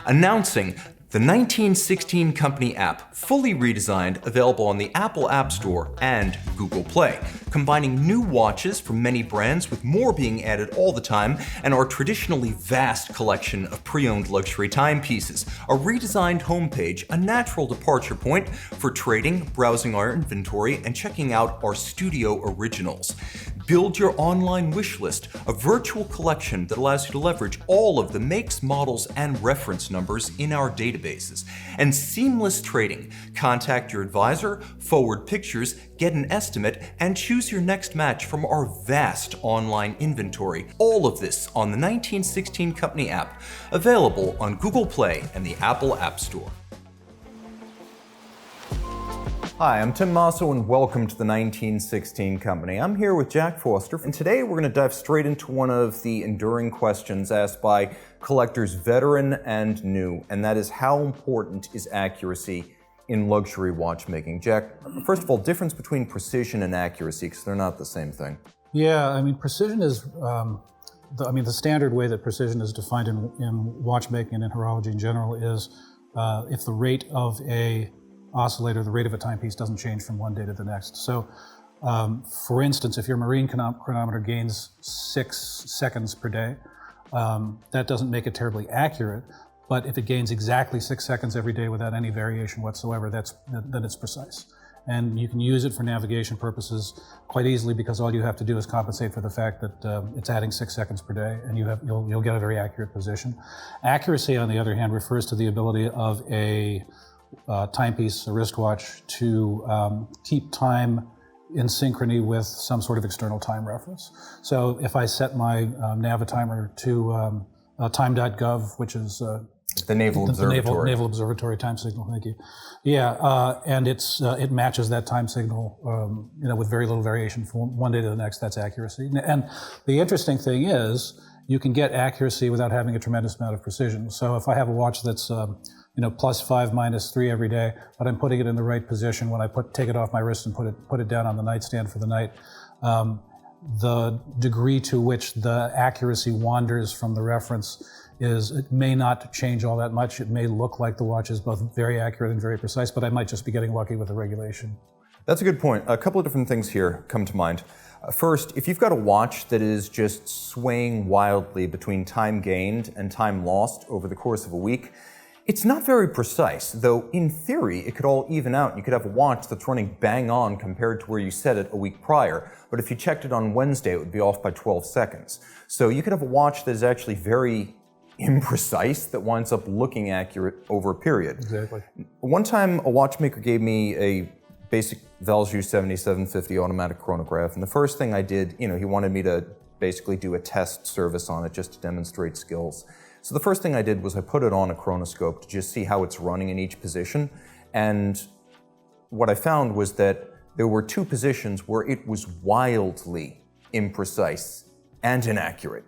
announcing the 1916 Company app, fully redesigned, available on the Apple App Store and Google Play, combining new watches from many brands with more being added all the time, and our traditionally vast collection of pre-owned luxury timepieces. A redesigned homepage, a natural departure point for trading, browsing our inventory, and checking out our studio originals. Build your online wish list, a virtual collection that allows you to leverage all of the makes, models, and reference numbers in our databases. And seamless trading. Contact your advisor, forward pictures, get an estimate, and choose your next match from our vast online inventory. All of this on the 1916 Company app, available on Google Play and the Apple App Store. Hi, I'm Tim Mosso and welcome to the 1916 Company. I'm here with Jack Forster, and today we're going to dive straight into one of the enduring questions asked by collectors veteran and new, and that is, how important is accuracy in luxury watchmaking? Jack, first of all, difference between precision and accuracy, because they're not the same thing. Yeah, I mean, precision is, the standard way that precision is defined in watchmaking and in horology in general is if the rate of a oscillator, the rate of a timepiece doesn't change from one day to the next. So, for instance, if your marine chronometer gains 6 seconds per day, that doesn't make it terribly accurate, but if it gains exactly 6 seconds every day without any variation whatsoever, then it's precise. And you can use it for navigation purposes quite easily, because all you have to do is compensate for the fact that it's adding 6 seconds per day, and you'll get a very accurate position. Accuracy, on the other hand, refers to the ability of a timepiece, a wristwatch, to keep time in synchrony with some sort of external time reference. So if I set my Navitimer to time.gov, which is the Naval Observatory. Naval Observatory time signal, thank you. Yeah, and it matches that time signal, with very little variation from one day to the next. That's accuracy. And the interesting thing is, you can get accuracy without having a tremendous amount of precision. So if I have a watch that's +5, -3 every day, but I'm putting it in the right position when I take it off my wrist and put it down on the nightstand for the night, the degree to which the accuracy wanders from the reference it may not change all that much. It may look like the watch is both very accurate and very precise, but I might just be getting lucky with the regulation. That's a good point. A couple of different things here come to mind. First, if you've got a watch that is just swaying wildly between time gained and time lost over the course of a week, it's not very precise, though in theory it could all even out. You could have a watch that's running bang on compared to where you set it a week prior, but if you checked it on Wednesday, it would be off by 12 seconds. So you could have a watch that is actually very imprecise that winds up looking accurate over a period. Exactly. One time a watchmaker gave me a basic Valjoux 7750 automatic chronograph, and the first thing I did, he wanted me to basically do a test service on it just to demonstrate skills. So the first thing I did was I put it on a chronoscope to just see how it's running in each position, and what I found was that there were 2 positions where it was wildly imprecise and inaccurate.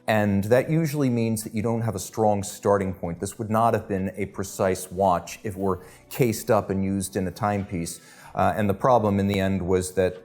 And that usually means that you don't have a strong starting point. This would not have been a precise watch if it were cased up and used in a timepiece. And the problem in the end was that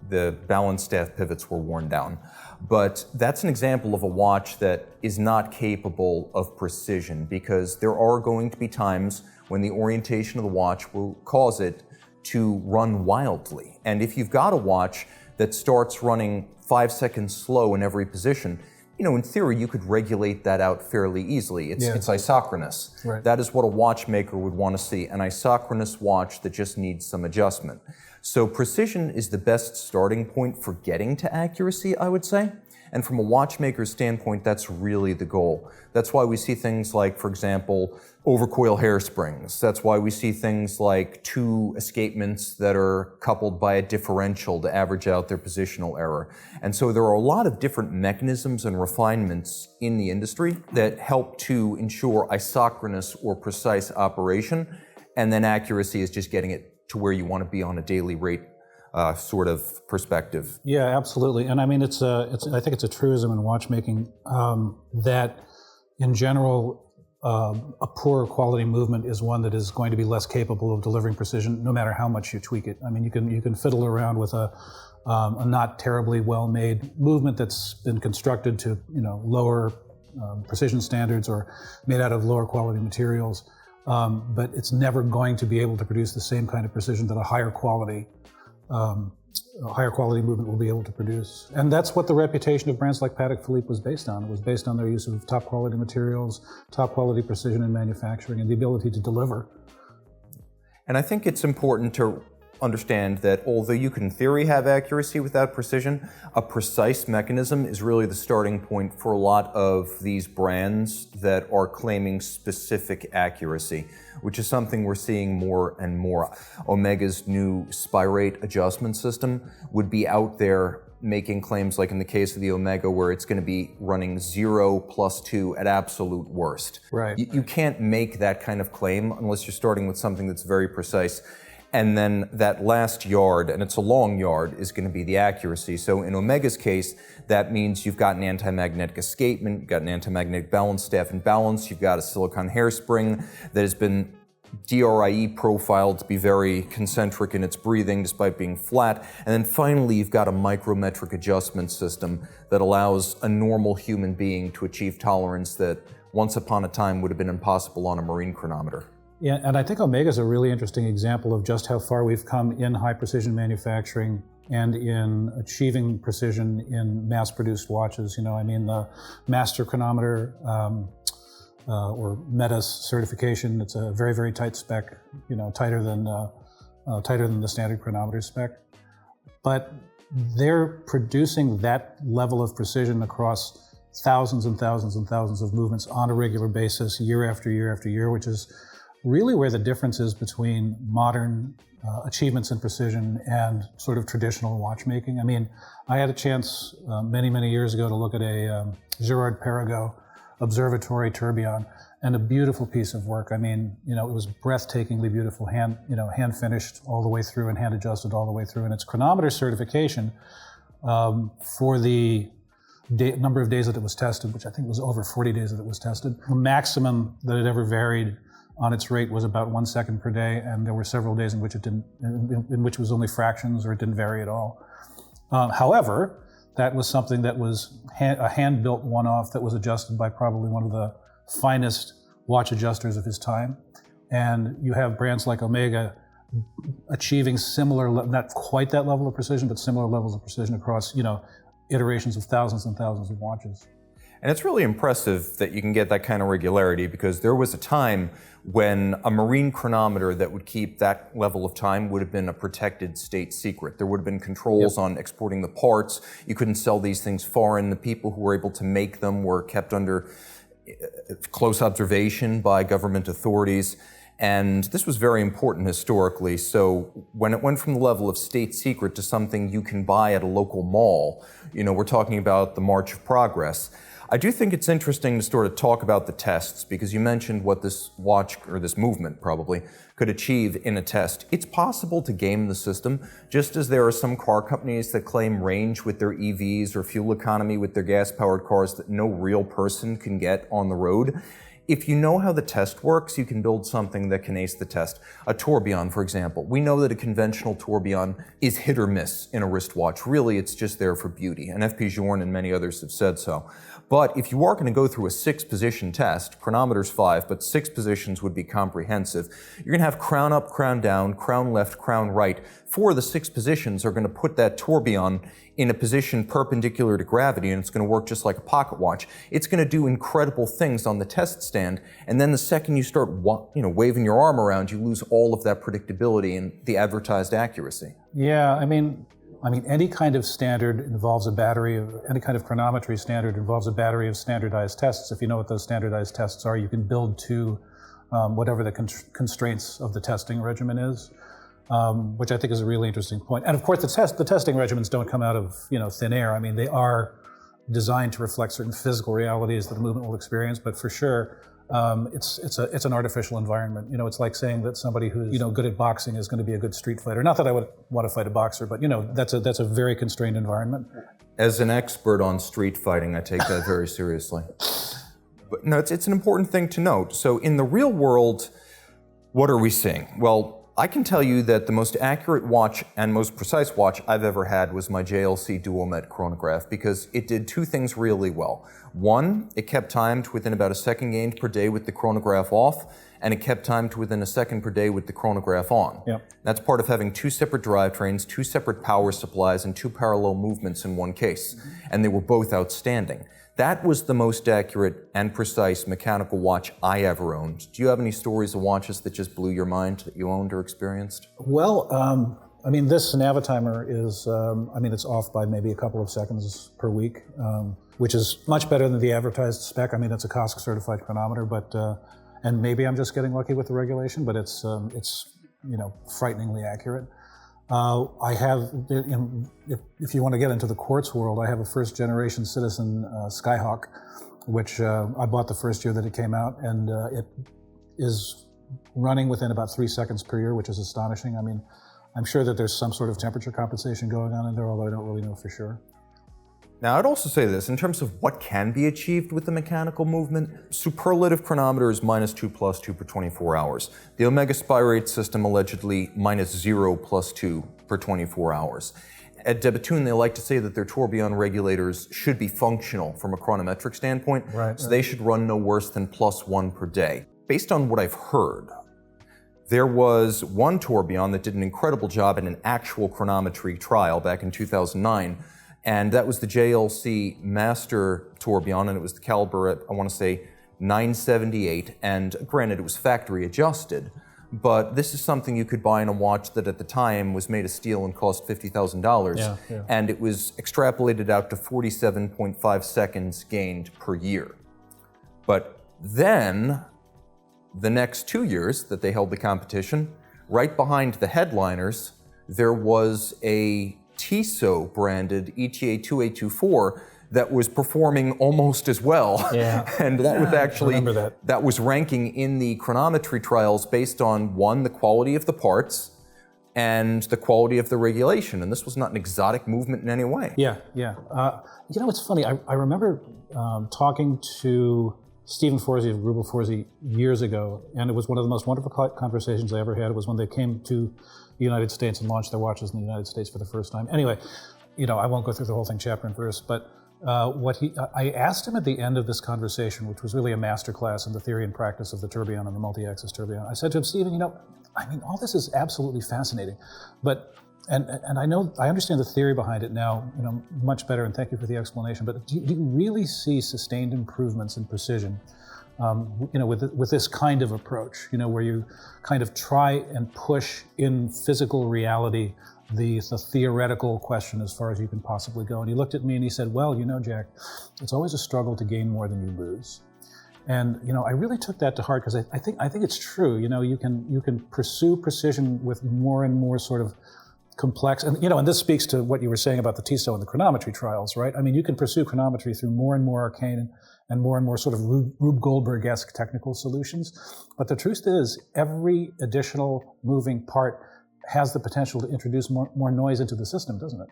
the balance staff pivots were worn down. But that's an example of a watch that is not capable of precision, because there are going to be times when the orientation of the watch will cause it to run wildly. And if you've got a watch that starts running 5 seconds slow in every position, in theory, you could regulate that out fairly easily. It's isochronous. Right. That is what a watchmaker would want to see, an isochronous watch that just needs some adjustment. So precision is the best starting point for getting to accuracy, I would say. And from a watchmaker's standpoint, that's really the goal. That's why we see things like, for example, overcoil hairsprings. That's why we see things like 2 escapements that are coupled by a differential to average out their positional error. And so there are a lot of different mechanisms and refinements in the industry that help to ensure isochronous or precise operation, and then accuracy is just getting it to where you want to be on a daily rate sort of perspective. Yeah, absolutely. And I mean, I think it's a truism in watchmaking that in general, a poorer quality movement is one that is going to be less capable of delivering precision, no matter how much you tweak it. I mean, you can fiddle around with a not terribly well-made movement that's been constructed to lower precision standards or made out of lower quality materials. But it's never going to be able to produce the same kind of precision that a higher quality movement will be able to produce. And that's what the reputation of brands like Patek Philippe was based on. It was based on their use of top quality materials, top quality precision in manufacturing, and the ability to deliver. And I think it's important to understand that although you can in theory have accuracy without precision, a precise mechanism is really the starting point for a lot of these brands that are claiming specific accuracy, which is something we're seeing more and more. Omega's new spirate adjustment system would be out there making claims like in the case of the Omega where it's going to be running 0 + 2 at absolute worst. Right. You can't make that kind of claim unless you're starting with something that's very precise. And then that last yard, and it's a long yard, is going to be the accuracy. So in Omega's case, that means you've got an anti-magnetic escapement, you've got an anti-magnetic balance staff and balance, you've got a silicone hairspring that has been DRIE profiled to be very concentric in its breathing despite being flat. And then finally, you've got a micrometric adjustment system that allows a normal human being to achieve tolerance that once upon a time would have been impossible on a marine chronometer. Yeah, and I think Omega is a really interesting example of just how far we've come in high precision manufacturing and in achieving precision in mass-produced watches. You know, I mean, the master chronometer or METAS certification, it's a very, very tight spec, you know, tighter than the standard chronometer spec. But they're producing that level of precision across thousands and thousands and thousands of movements on a regular basis, year after year after year, which is really where the difference is between modern achievements in precision and sort of traditional watchmaking. I mean, I had a chance many, many years ago to look at a Girard-Perregaux observatory tourbillon, and a beautiful piece of work. I mean, you know, it was breathtakingly beautiful, hand finished all the way through and hand adjusted all the way through. And its chronometer certification for the number of days that it was tested, which I think was over 40 days that it was tested, the maximum that it ever varied on its rate was about 1 second per day, and there were several days in which it didn't, in which it was only fractions or it didn't vary at all. However, that was something that was a hand-built one-off that was adjusted by probably one of the finest watch adjusters of his time. And you have brands like Omega achieving similar, not quite that level of precision, but similar levels of precision across, you know, iterations of thousands and thousands of watches. And it's really impressive that you can get that kind of regularity, because there was a time when a marine chronometer that would keep that level of time would have been a protected state secret. There would have been controls on exporting the parts. You couldn't sell these things foreign. The people who were able to make them were kept under close observation by government authorities. And this was very important historically. So when it went from the level of state secret to something you can buy at a local mall, you know, we're talking about the march of progress. I do think it's interesting to sort of talk about the tests, because you mentioned what this watch, or this movement probably, could achieve in a test. It's possible to game the system, just as there are some car companies that claim range with their EVs or fuel economy with their gas-powered cars that no real person can get on the road. If you know how the test works, you can build something that can ace the test. A tourbillon, for example. We know that a conventional tourbillon is hit or miss in a wristwatch. Really, it's just there for beauty, and F.P. Journe and many others have said so. But if you are going to go through a 6-position test, chronometer's 5, but 6 positions would be comprehensive. You're going to have crown up, crown down, crown left, crown right. 4 of the 6 positions are going to put that tourbillon in a position perpendicular to gravity, and it's going to work just like a pocket watch. It's going to do incredible things on the test stand, and then the second you start, waving your arm around, you lose all of that predictability and the advertised accuracy. Yeah, I mean, any kind of standard involves a battery of, any kind of chronometry standard involves a battery of standardized tests. If you know what those standardized tests are, you can build to whatever the constraints of the testing regimen is, which I think is a really interesting point. And of course, the testing regimens don't come out of thin air. I mean, they are designed to reflect certain physical realities that the movement will experience, but for sure, it's an artificial environment. You know, it's like saying that somebody who's good at boxing is going to be a good street fighter. Not that I would want to fight a boxer, but that's a very constrained environment. As an expert on street fighting, I take that very seriously. But no, it's an important thing to note. So in the real world, what are we seeing? Well, I can tell you that the most accurate watch and most precise watch I've ever had was my JLC Duomet chronograph, because it did two things really well. One, it kept timed within about a second gained per day with the chronograph off, and it kept timed within a second per day with the chronograph on. Yep. That's part of having two separate drivetrains, two separate power supplies, and two parallel movements in one case. And they were both outstanding. That was the most accurate and precise mechanical watch I ever owned. Do you have any stories of watches that just blew your mind that you owned or experienced? Well, I mean, this Navitimer is, it's off by maybe a couple of seconds per week, which is much better than the advertised spec. I mean, it's a COSC certified chronometer, but, and maybe I'm just getting lucky with the regulation, but it's frighteningly accurate. I have, if you want to get into the quartz world, I have a first generation Citizen Skyhawk, which I bought the first year that it came out, and it is running within about 3 seconds per year, which is astonishing. I mean, I'm sure that there's some sort of temperature compensation going on in there, although I don't really know for sure. Now, I'd also say this, in terms of what can be achieved with the mechanical movement, superlative chronometer is -2 + 2 per 24 hours. The Omega Spirate system allegedly -0 + 2 per 24 hours. At de Bethune, they like to say that their tourbillon regulators should be functional from a chronometric standpoint, so they should run no worse than +1 per day. Based on what I've heard, there was one tourbillon that did an incredible job in an actual chronometry trial back in 2009, and that was the JLC Master tourbillon, and it was the caliber at, I want to say, 978, and granted, it was factory adjusted, but this is something you could buy in a watch that at the time was made of steel and cost $50,000, and it was extrapolated out to 47.5 seconds gained per year. But then, the next 2 years that they held the competition, right behind the headliners, there was a Tissot branded ETA 2824 that was performing almost as well. And that was actually, that was ranking in the chronometry trials based on, one, the quality of the parts and the quality of the regulation. And this was not an exotic movement in any way. It's funny, I remember talking to Stephen Forsey of Greubel Forsey years ago, and it was one of the most wonderful conversations I ever had. It was when they came to the United States and launched their watches in the United States for the first time. Anyway, I won't go through the whole thing chapter and verse, but I asked him at the end of this conversation, which was really a masterclass in the theory and practice of the tourbillon and the multi-axis tourbillon. I said to him, Stephen, all this is absolutely fascinating, but and I understand the theory behind it now, much better, and thank you for the explanation. But do you really see sustained improvements in precision, with this kind of approach, where you kind of try and push in physical reality the theoretical question as far as you can possibly go? And he looked at me and he said, well, Jack, it's always a struggle to gain more than you lose. And I really took that to heart, because I think it's true. You can pursue precision with more and more sort of complex, and this speaks to what you were saying about the Tissot and the chronometry trials, right? I mean, you can pursue chronometry through more and more arcane and more sort of Rube Goldberg-esque technical solutions. But the truth is, every additional moving part has the potential to introduce more noise into the system, doesn't it?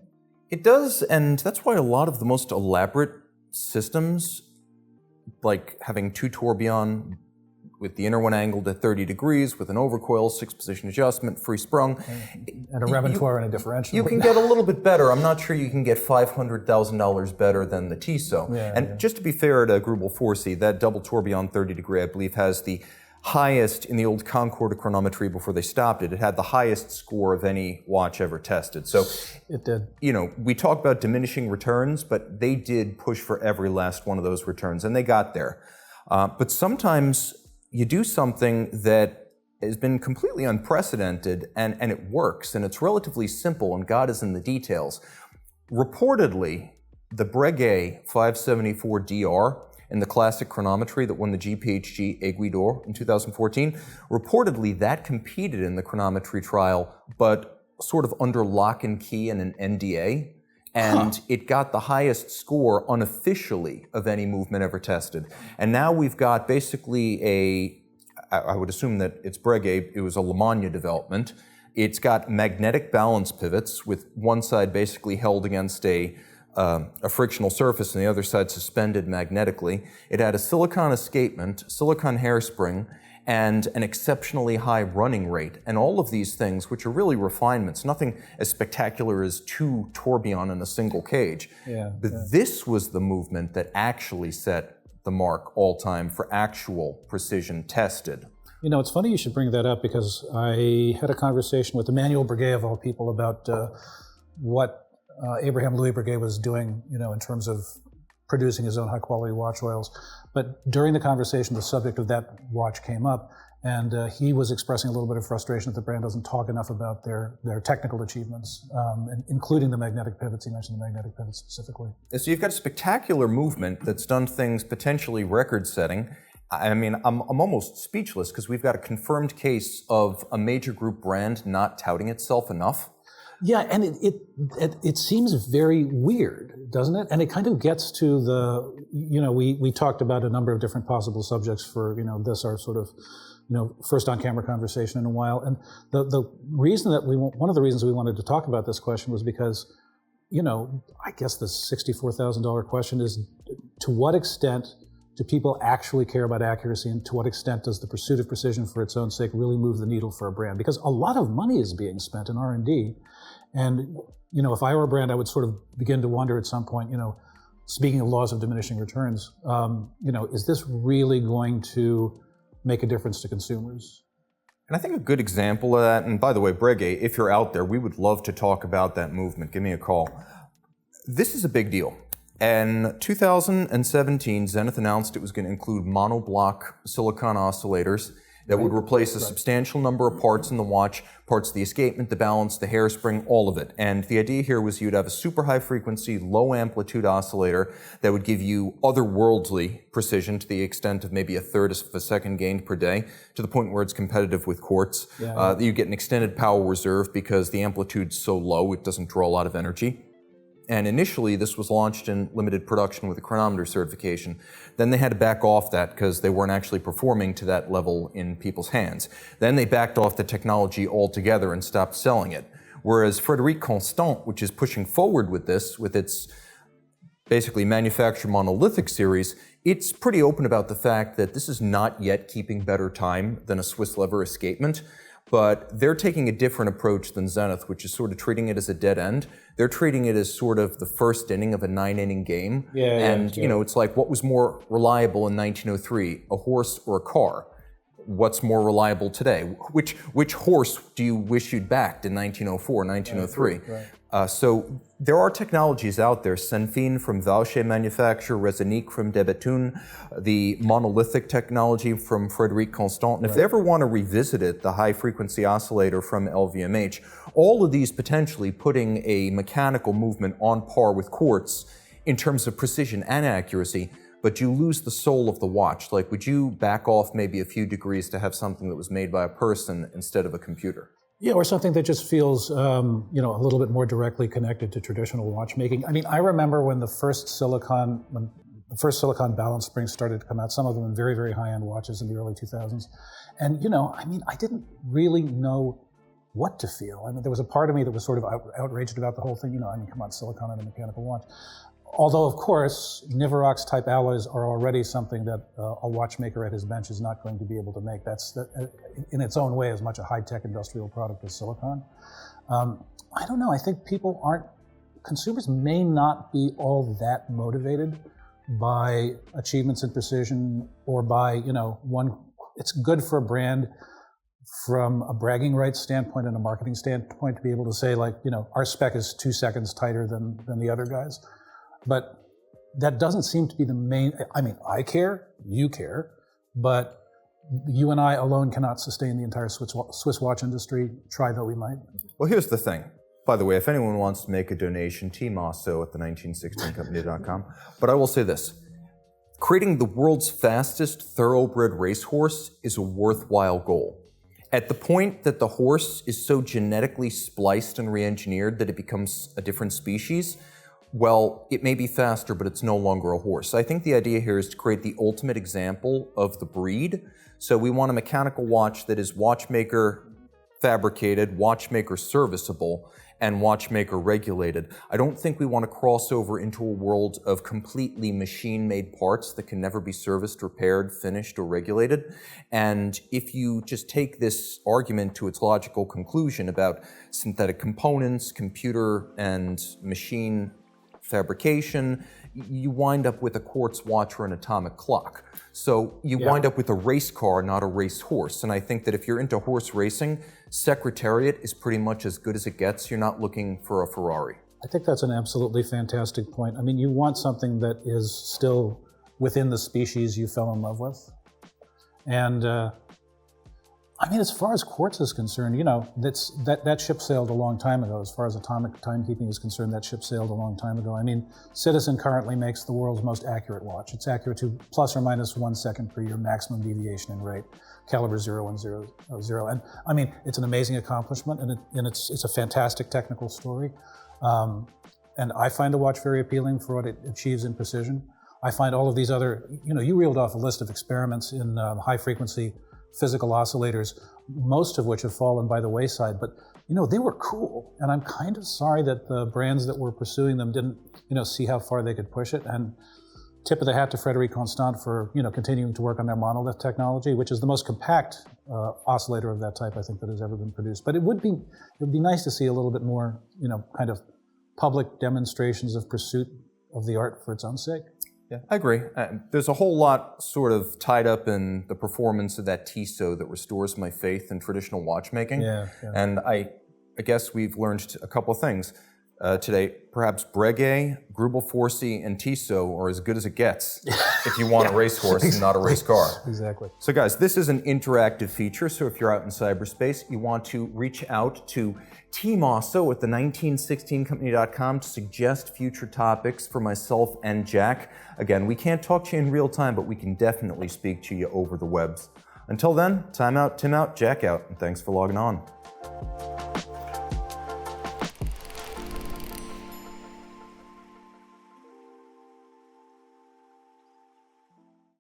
It does, and that's why a lot of the most elaborate systems, like having two tourbillon with the inner one angled at 30 degrees, with an overcoil, 6-position adjustment, free sprung. And a rebentoire and a differential. You can get a little bit better. I'm not sure you can get $500,000 better than the Tissot. Just to be fair to Greubel Forsey, that double tourbillon 30 degree, I believe, has the highest in the old Concorde chronometry before they stopped it. It had the highest score of any watch ever tested. So it did. We talk about diminishing returns, but they did push for every last one of those returns, and they got there. But sometimes you do something that has been completely unprecedented, and it works, and it's relatively simple, and God is in the details. Reportedly, the Breguet 574DR in the classic chronometry that won the GPHG Aiguille d'Or in 2014, reportedly that competed in the chronometry trial, but sort of under lock and key in an NDA. And it got the highest score unofficially of any movement ever tested. And now we've got basically I would assume that it's Breguet, it was a Lemania development. It's got magnetic balance pivots with one side basically held against a frictional surface and the other side suspended magnetically. It had a silicon escapement, silicon hairspring, and an exceptionally high running rate. And all of these things, which are really refinements, nothing as spectacular as 2 tourbillon in a single cage. But this was the movement that actually set the mark all time for actual precision tested. You know, it's funny you should bring that up, because I had a conversation with Emmanuel Breguet, of all people, about what Abraham Louis Breguet was doing, you know, in terms of producing his own high-quality watch oils. But during the conversation, the subject of that watch came up, and he was expressing a little bit of frustration that the brand doesn't talk enough about their technical achievements, including the magnetic pivots. He mentioned the magnetic pivots specifically. So you've got a spectacular movement that's done things potentially record-setting. I mean, I'm almost speechless, because we've got a confirmed case of a major group brand not touting itself enough. Yeah, and it seems very weird, doesn't it? And it kind of gets to the, you know, we talked about a number of different possible subjects for, you know, this, our sort of, you know, first on-camera conversation in a while. And the reason that one of the reasons we wanted to talk about this question was because, you know, I guess the $64,000 question is, to what extent do people actually care about accuracy, and to what extent does the pursuit of precision for its own sake really move the needle for a brand? Because a lot of money is being spent in R&D. And, you know, if I were a brand, I would sort of begin to wonder at some point, you know, speaking of laws of diminishing returns, you know, is this really going to make a difference to consumers? And I think a good example of that, and by the way, Breguet, if you're out there, we would love to talk about that movement. Give me a call. This is a big deal. In 2017, Zenith announced it was going to include monoblock silicon oscillators that would replace a substantial number of parts in the watch, parts of the escapement, the balance, the hairspring, all of it. And the idea here was you'd have a super high frequency, low amplitude oscillator that would give you otherworldly precision to the extent of maybe 1/3 of a second gained per day, to the point where it's competitive with quartz. You get an extended power reserve because the amplitude's so low, it doesn't draw a lot of energy. And initially, this was launched in limited production with a chronometer certification. Then they had to back off that because they weren't actually performing to that level in people's hands. Then they backed off the technology altogether and stopped selling it. Whereas Frédéric Constant, which is pushing forward with this, with its basically manufactured monolithic series, it's pretty open about the fact that this is not yet keeping better time than a Swiss lever escapement. But they're taking a different approach than Zenith, which is sort of treating it as a dead end. They're treating it as sort of the first inning of a 9-inning game. You know, it's like, what was more reliable in 1903, a horse or a car? What's more reliable today? Which horse do you wish you'd backed in 1904, 1903? So there are technologies out there, Senfin from Valchet manufacturer, Resinique from De Bethune, the monolithic technology from Frédéric Constant. And if they ever want to revisit it, the high frequency oscillator from LVMH, all of these potentially putting a mechanical movement on par with quartz in terms of precision and accuracy, but you lose the soul of the watch. Like, would you back off maybe a few degrees to have something that was made by a person instead of a computer? Yeah, or something that just feels, you know, a little bit more directly connected to traditional watchmaking. I mean, I remember when the first silicon balance springs started to come out, some of them in very, very high-end watches in the early 2000s. And, you know, I mean, I didn't really know what to feel. I mean, there was a part of me that was sort of outraged about the whole thing. You know, I mean, come on, silicon in a mechanical watch. Although, of course, Niverox type alloys are already something that a watchmaker at his bench is not going to be able to make. That's, in its own way, as much a high-tech industrial product as silicon. I don't know. I think consumers may not be all that motivated by achievements in precision, or by, you know, it's good for a brand from a bragging rights standpoint and a marketing standpoint to be able to say, like, you know, our spec is 2 seconds tighter than the other guys. But that doesn't seem to be the main. I mean, I care, you care, but you and I alone cannot sustain the entire Swiss watch industry, try though we might. Well, here's the thing. By the way, if anyone wants to make a donation, Tim Mosso at the1916company.com. But I will say this. Creating the world's fastest thoroughbred racehorse is a worthwhile goal. At the point that the horse is so genetically spliced and re-engineered that it becomes a different species, well, it may be faster, but it's no longer a horse. I think the idea here is to create the ultimate example of the breed. So we want a mechanical watch that is watchmaker fabricated, watchmaker serviceable, and watchmaker regulated. I don't think we want to cross over into a world of completely machine-made parts that can never be serviced, repaired, finished, or regulated. And if you just take this argument to its logical conclusion about synthetic components, computer and machine fabrication, you wind up with a quartz watch or an atomic clock. So you wind up with a race car, not a race horse. And I think that if you're into horse racing, Secretariat is pretty much as good as it gets. You're not looking for a Ferrari. I think that's an absolutely fantastic point. I mean, you want something that is still within the species you fell in love with. And I mean, as far as quartz is concerned, you know, that ship sailed a long time ago. As far as atomic timekeeping is concerned, that ship sailed a long time ago. I mean, Citizen currently makes the world's most accurate watch. It's accurate to plus or minus 1 second per year maximum deviation in rate, caliber 010. And I mean, it's an amazing accomplishment, and it's a fantastic technical story. And I find the watch very appealing for what it achieves in precision. I find all of these other, you know, you reeled off a list of experiments in high frequency physical oscillators, most of which have fallen by the wayside, but you know, they were cool. And I'm kind of sorry that the brands that were pursuing them didn't, you know, see how far they could push it. And tip of the hat to Frédéric Constant for, you know, continuing to work on their monolith technology, which is the most compact oscillator of that type I think that has ever been produced. But it would be nice to see a little bit more, you know, kind of public demonstrations of pursuit of the art for its own sake. Yeah, I agree. There's a whole lot sort of tied up in the performance of that Tissot that restores my faith in traditional watchmaking. Yeah. And I guess we've learned a couple of things today. Perhaps Breguet, Greubel, Forsey, and Tissot are as good as it gets if you want a racehorse and not a race car. Exactly. So guys, this is an interactive feature, so if you're out in cyberspace, you want to reach out to Tim Mosso at the1916company.com to suggest future topics for myself and Jack. Again, we can't talk to you in real time, but we can definitely speak to you over the webs. Until then, time out, Tim out, Jack out, and thanks for logging on.